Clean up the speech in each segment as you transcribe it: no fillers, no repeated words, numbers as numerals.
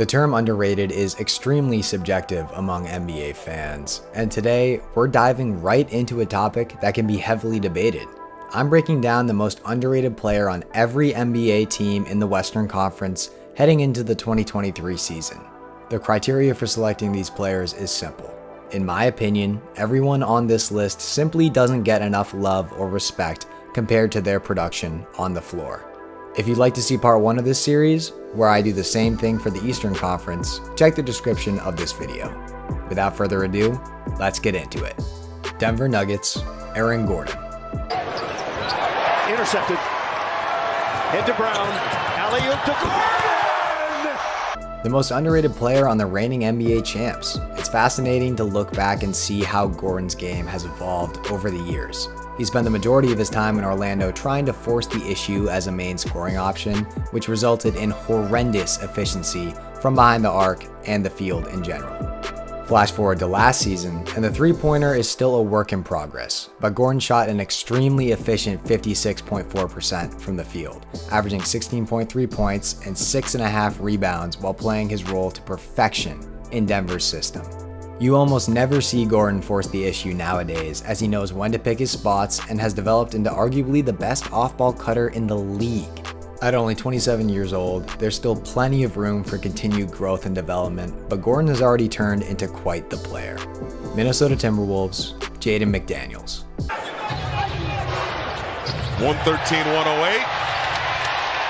The term underrated is extremely subjective among NBA fans, and today we're diving right into a topic that can be heavily debated. I'm breaking down the most underrated player on every NBA team in the Western Conference heading into the 2023 season. The criteria for selecting these players is simple. In my opinion, everyone on this list simply doesn't get enough love or respect compared to their production on the floor. If you'd like to see part 1 of this series, where I do the same thing for the Eastern Conference, check the description of this video. Without further ado, let's get into it. Denver Nuggets, Aaron Gordon. Intercepted. Head to Brown. Alley-oop to Gordon! The most underrated player on the reigning NBA champs. It's fascinating to look back and see how Gordon's game has evolved over the years. He spent the majority of his time in Orlando trying to force the issue as a main scoring option, which resulted in horrendous efficiency from behind the arc and the field in general. Flash forward to last season, and the three-pointer is still a work in progress, but Gordon shot an extremely efficient 56.4% from the field, averaging 16.3 points and 6.5 rebounds while playing his role to perfection in Denver's system. You almost never see Gordon force the issue nowadays, as he knows when to pick his spots and has developed into arguably the best off-ball cutter in the league. At only 27 years old, there's still plenty of room for continued growth and development, but Gordon has already turned into quite the player. Minnesota Timberwolves, Jaden McDaniels. 113-108.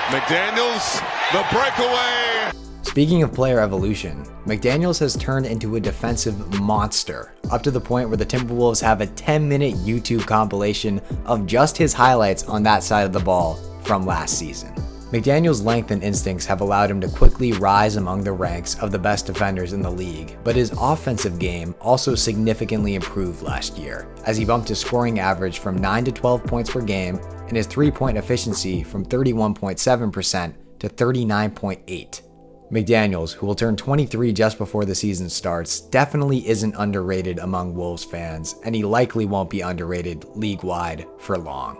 McDaniels, the breakaway. Speaking of player evolution, McDaniels has turned into a defensive monster, up to the point where the Timberwolves have a 10-minute YouTube compilation of just his highlights on that side of the ball from last season. McDaniels' length and instincts have allowed him to quickly rise among the ranks of the best defenders in the league, but his offensive game also significantly improved last year, as he bumped his scoring average from 9 to 12 points per game and his three-point efficiency from 31.7% to 39.8%. McDaniels, who will turn 23 just before the season starts, definitely isn't underrated among Wolves fans, and he likely won't be underrated league-wide for long.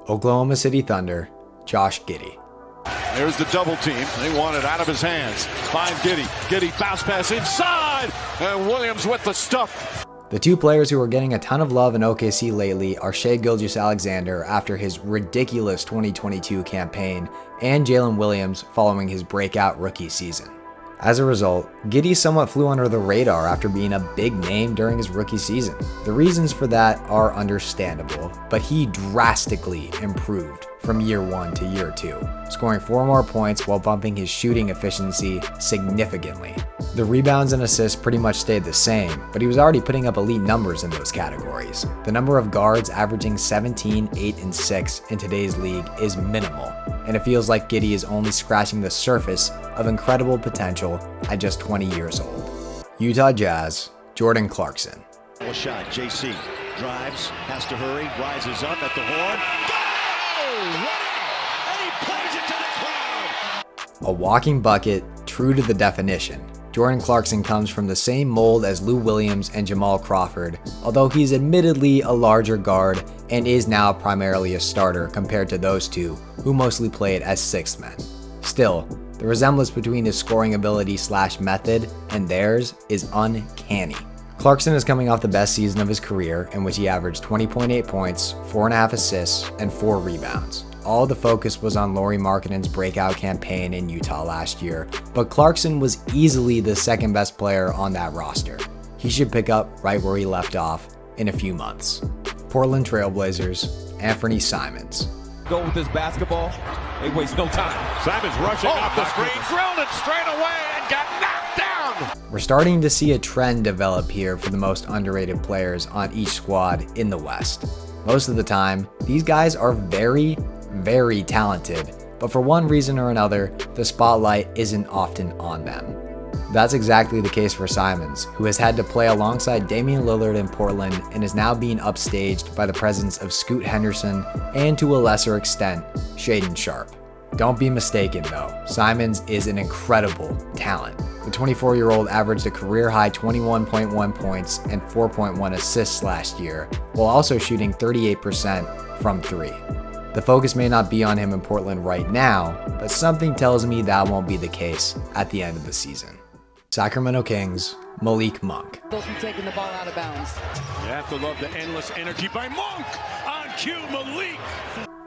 Oklahoma City Thunder, Josh Giddey. There's the double team. They want it out of his hands. Finds Giddey. Giddey bounce pass inside, and Williams with the stuff. The two players who are getting a ton of love in OKC lately are Shai Gilgeous-Alexander after his ridiculous 2022 campaign, and Jalen Williams following his breakout rookie season. As a result, Giddey somewhat flew under the radar after being a big name during his rookie season. The reasons for that are understandable, but he drastically improved from year 1 to year 2, scoring 4 more points while bumping his shooting efficiency significantly. The rebounds and assists pretty much stayed the same, but he was already putting up elite numbers in those categories. The number of guards averaging 17, 8, and 6 in today's league is minimal, and it feels like Giddey is only scratching the surface of incredible potential at just 20 years old. Utah Jazz, Jordan Clarkson. A shot, JC drives, has to hurry, rises up at the horn. Wow! And he plays it to the crowd! A walking bucket, true to the definition. Jordan Clarkson comes from the same mold as Lou Williams and Jamal Crawford, although he's admittedly a larger guard and is now primarily a starter compared to those two, who mostly played as sixth men. Still, the resemblance between his scoring ability / method and theirs is uncanny. Clarkson is coming off the best season of his career, in which he averaged 20.8 points, 4.5 assists, and 4 rebounds. All the focus was on Lauri Markkanen's breakout campaign in Utah last year, but Clarkson was easily the second best player on that roster. He should pick up right where he left off in a few months. Portland Trailblazers, Anfernee Simons. Go with this basketball, they waste no time. Simons rushing off the screen, drilled it straight away and got knocked down. We're starting to see a trend develop here for the most underrated players on each squad in the West. Most of the time, these guys are very talented, but for one reason or another, the spotlight isn't often on them. That's exactly the case for Simons, who has had to play alongside Damian Lillard in Portland and is now being upstaged by the presence of Scoot Henderson and, to a lesser extent, Shaedon Sharpe. Don't be mistaken though, Simons is an incredible talent. The 24-year-old averaged a career-high 21.1 points and 4.1 assists last year, while also shooting 38% from 3. The focus may not be on him in Portland right now, but something tells me that won't be the case at the end of the season. Sacramento Kings, Malik Monk. They'll be taking the ball out of bounds. You have to love the endless energy by Monk. On cue, Malik.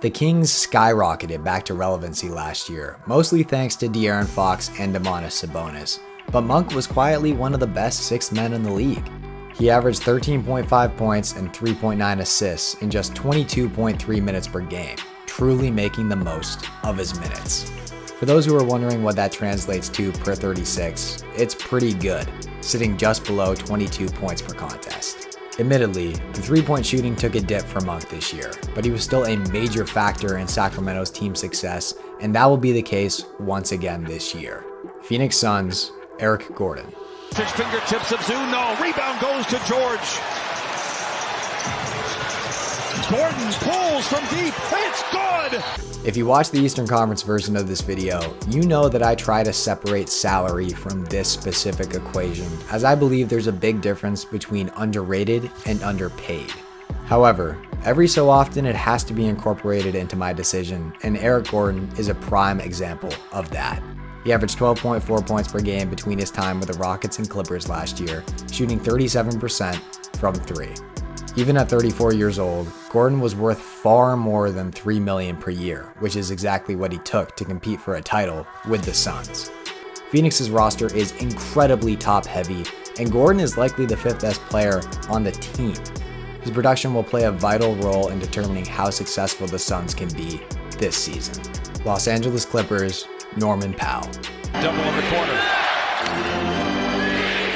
The Kings skyrocketed back to relevancy last year, mostly thanks to De'Aaron Fox and Domantas Sabonis, but Monk was quietly one of the best sixth men in the league. He averaged 13.5 points and 3.9 assists in just 22.3 minutes per game, truly making the most of his minutes. For those who are wondering what that translates to per 36, it's pretty good, sitting just below 22 points per contest. Admittedly, the three-point shooting took a dip for Monk this year, but he was still a major factor in Sacramento's team success, and that will be the case once again this year. Phoenix Suns, Eric Gordon. His fingertips of Zoo. No, rebound goes to George. Gordon pulls from deep. It's good. If you watch the Eastern Conference version of this video, you know that I try to separate salary from this specific equation, as I believe there's a big difference between underrated and underpaid. However, every so often it has to be incorporated into my decision, and Eric Gordon is a prime example of that. He averaged 12.4 points per game between his time with the Rockets and Clippers last year, shooting 37% from three. Even at 34 years old, Gordon was worth far more than $3 million per year, which is exactly what he took to compete for a title with the Suns. Phoenix's roster is incredibly top-heavy, and Gordon is likely the fifth best player on the team. His production will play a vital role in determining how successful the Suns can be this season. Los Angeles Clippers, Norman Powell. Double in the corner.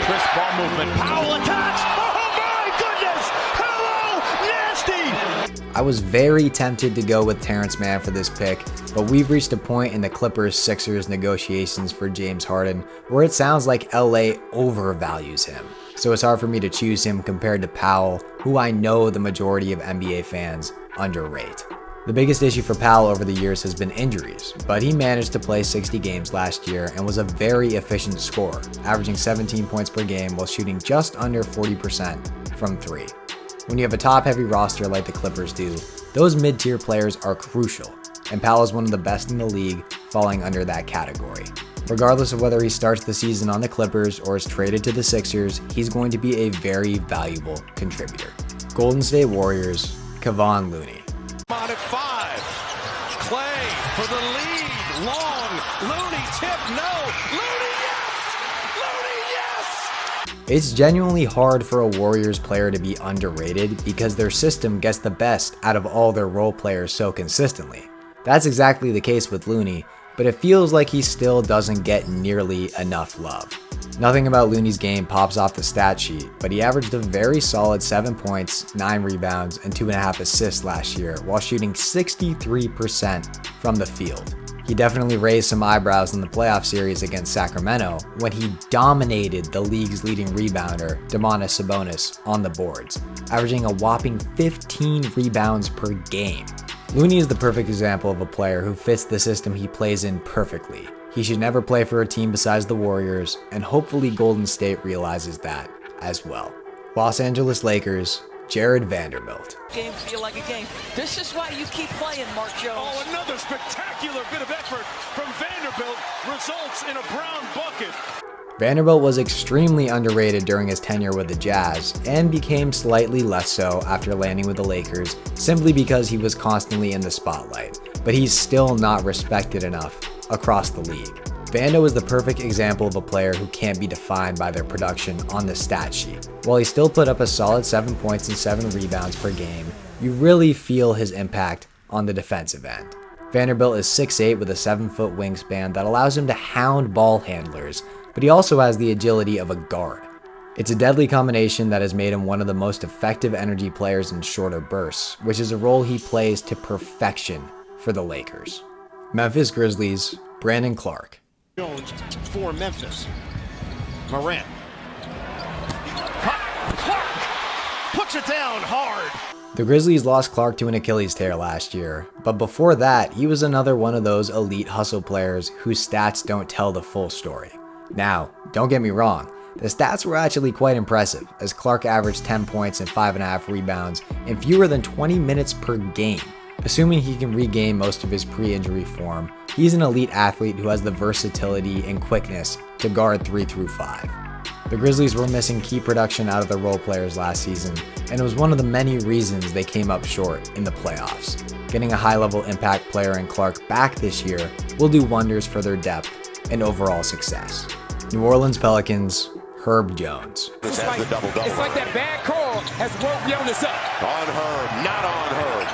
Crisp ball movement. Powell attacks. Oh my goodness! Hello, nasty! I was very tempted to go with Terrence Mann for this pick, but we've reached a point in the Clippers-Sixers negotiations for James Harden where it sounds like LA overvalues him. So it's hard for me to choose him compared to Powell, who I know the majority of NBA fans underrate. The biggest issue for Powell over the years has been injuries, but he managed to play 60 games last year and was a very efficient scorer, averaging 17 points per game while shooting just under 40% from three. When you have a top-heavy roster like the Clippers do, those mid-tier players are crucial, and Powell is one of the best in the league, falling under that category. Regardless of whether he starts the season on the Clippers or is traded to the Sixers, he's going to be a very valuable contributor. Golden State Warriors, Kevon Looney. On at 5. Clay for the lead. Long. Looney tip. No. Looney, yes! Looney, yes! It's genuinely hard for a Warriors player to be underrated because their system gets the best out of all their role players so consistently. That's exactly the case with Looney, but it feels like he still doesn't get nearly enough love. Nothing about Looney's game pops off the stat sheet, but he averaged a very solid 7 points, 9 rebounds, and 2.5 assists last year while shooting 63% from the field. He definitely raised some eyebrows in the playoff series against Sacramento when he dominated the league's leading rebounder, Domantas Sabonis, on the boards, averaging a whopping 15 rebounds per game. Looney is the perfect example of a player who fits the system he plays in perfectly. He should never play for a team besides the Warriors, and hopefully Golden State realizes that as well. Los Angeles Lakers, Jared Vanderbilt. Game feel like a game. This is why you keep playing, Mark Jones. Oh, another spectacular bit of effort from Vanderbilt results in a brown bucket. Vanderbilt was extremely underrated during his tenure with the Jazz, and became slightly less so after landing with the Lakers, simply because he was constantly in the spotlight, but he's still not respected enough across the league. Vando is the perfect example of a player who can't be defined by their production on the stat sheet. While he still put up a solid 7 points and 7 rebounds per game, you really feel his impact on the defensive end. Vanderbilt is 6'8" with a 7-foot wingspan that allows him to hound ball handlers, but he also has the agility of a guard. It's a deadly combination that has made him one of the most effective energy players in shorter bursts, which is a role he plays to perfection for the Lakers. Memphis Grizzlies, Brandon Clarke. Jones for Memphis. Morant. Clarke puts it down hard. The Grizzlies lost Clarke to an Achilles tear last year, but before that, he was another one of those elite hustle players whose stats don't tell the full story. Now, don't get me wrong, the stats were actually quite impressive, as Clarke averaged 10 points and 5.5 rebounds in fewer than 20 minutes per game. Assuming he can regain most of his pre-injury form, he's an elite athlete who has the versatility and quickness to guard 3 through 5. The Grizzlies were missing key production out of their role players last season, and it was one of the many reasons they came up short in the playoffs. Getting a high-level impact player in Clarke back this year will do wonders for their depth and overall success. New Orleans Pelicans, Herb Jones. It's like that bad call has woke Jonas up. On Herb, not on Herb.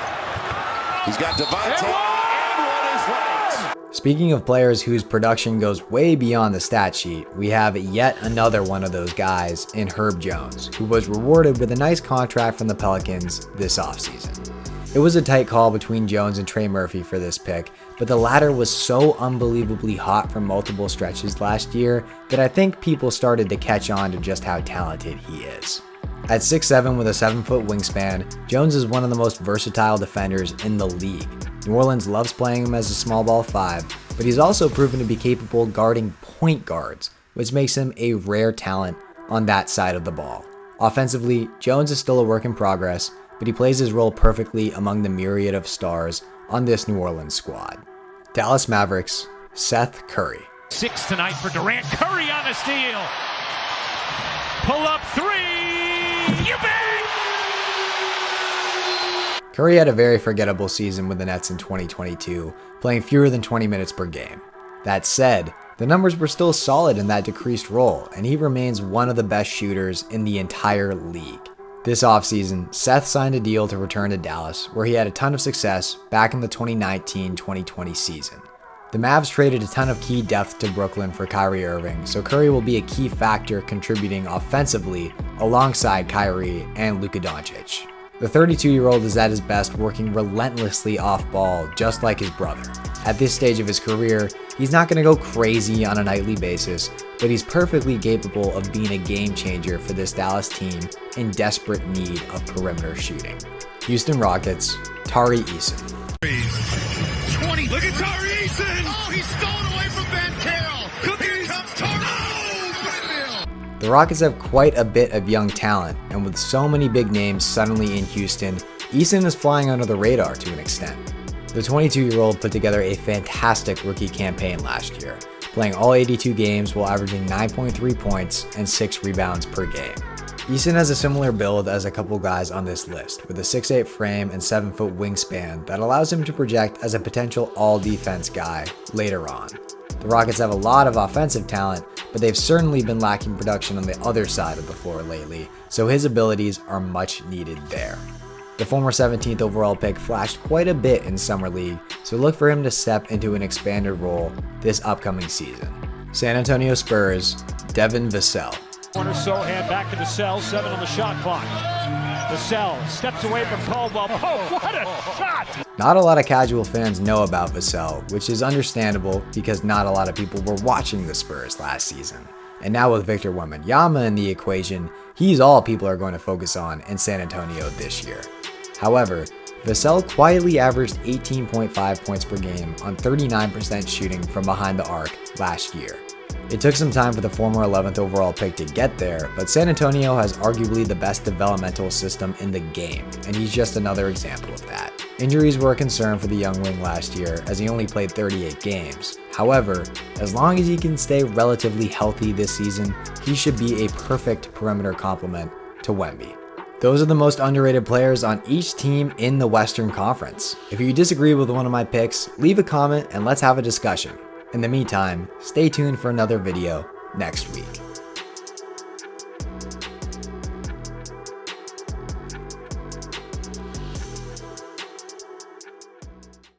He's got Devontae, and one is right. Speaking of players whose production goes way beyond the stat sheet, we have yet another one of those guys in Herb Jones, who was rewarded with a nice contract from the Pelicans this offseason. It was a tight call between Jones and Trey Murphy for this pick, but the latter was so unbelievably hot for multiple stretches last year that I think people started to catch on to just how talented he is. At 6'7" with a 7-foot wingspan, Jones is one of the most versatile defenders in the league. New Orleans loves playing him as a small ball 5, but he's also proven to be capable guarding point guards, which makes him a rare talent on that side of the ball. Offensively, Jones is still a work in progress, but he plays his role perfectly among the myriad of stars on this New Orleans squad. Dallas Mavericks, Seth Curry. 6 tonight for Durant. Curry on the steal. Pull up 3. You bet! Curry had a very forgettable season with the Nets in 2022, playing fewer than 20 minutes per game. That said, the numbers were still solid in that decreased role, and he remains one of the best shooters in the entire league. This offseason, Seth signed a deal to return to Dallas, where he had a ton of success back in the 2019-2020 season. The Mavs traded a ton of key depth to Brooklyn for Kyrie Irving, so Curry will be a key factor contributing offensively alongside Kyrie and Luka Doncic. The 32-year-old is at his best working relentlessly off ball, just like his brother. At this stage of his career, he's not going to go crazy on a nightly basis, but he's perfectly capable of being a game changer for this Dallas team in desperate need of perimeter shooting. Houston Rockets, Tari Eason. 20. Look at Tari Eason! Oh, he's stolen away from Van Carroll. Here comes Tari. Oh, the Rockets have quite a bit of young talent, and with so many big names suddenly in Houston, Eason is flying under the radar to an extent. The 22-year-old put together a fantastic rookie campaign last year, playing all 82 games while averaging 9.3 points and 6 rebounds per game. Eason has a similar build as a couple guys on this list, with a 6'8" frame and 7-foot wingspan that allows him to project as a potential all-defense guy later on. The Rockets have a lot of offensive talent, but they've certainly been lacking production on the other side of the floor lately, so his abilities are much needed there. The former 17th overall pick flashed quite a bit in Summer League, so look for him to step into an expanded role this upcoming season. San Antonio Spurs, Devin Vassell. Corner Sohan back to Vassell, 7 on the shot clock. Vassell steps away from Caldwell. Oh, what a shot! Not a lot of casual fans know about Vassell, which is understandable because not a lot of people were watching the Spurs last season. And now with Victor Wembanyama in the equation, he's all people are going to focus on in San Antonio this year. However, Vassell quietly averaged 18.5 points per game on 39% shooting from behind the arc last year. It took some time for the former 11th overall pick to get there, but San Antonio has arguably the best developmental system in the game, and he's just another example of that. Injuries were a concern for the young wing last year, as he only played 38 games. However, as long as he can stay relatively healthy this season, he should be a perfect perimeter complement to Wemby. Those are the most underrated players on each team in the Western Conference. If you disagree with one of my picks, leave a comment and let's have a discussion. In the meantime, stay tuned for another video next week.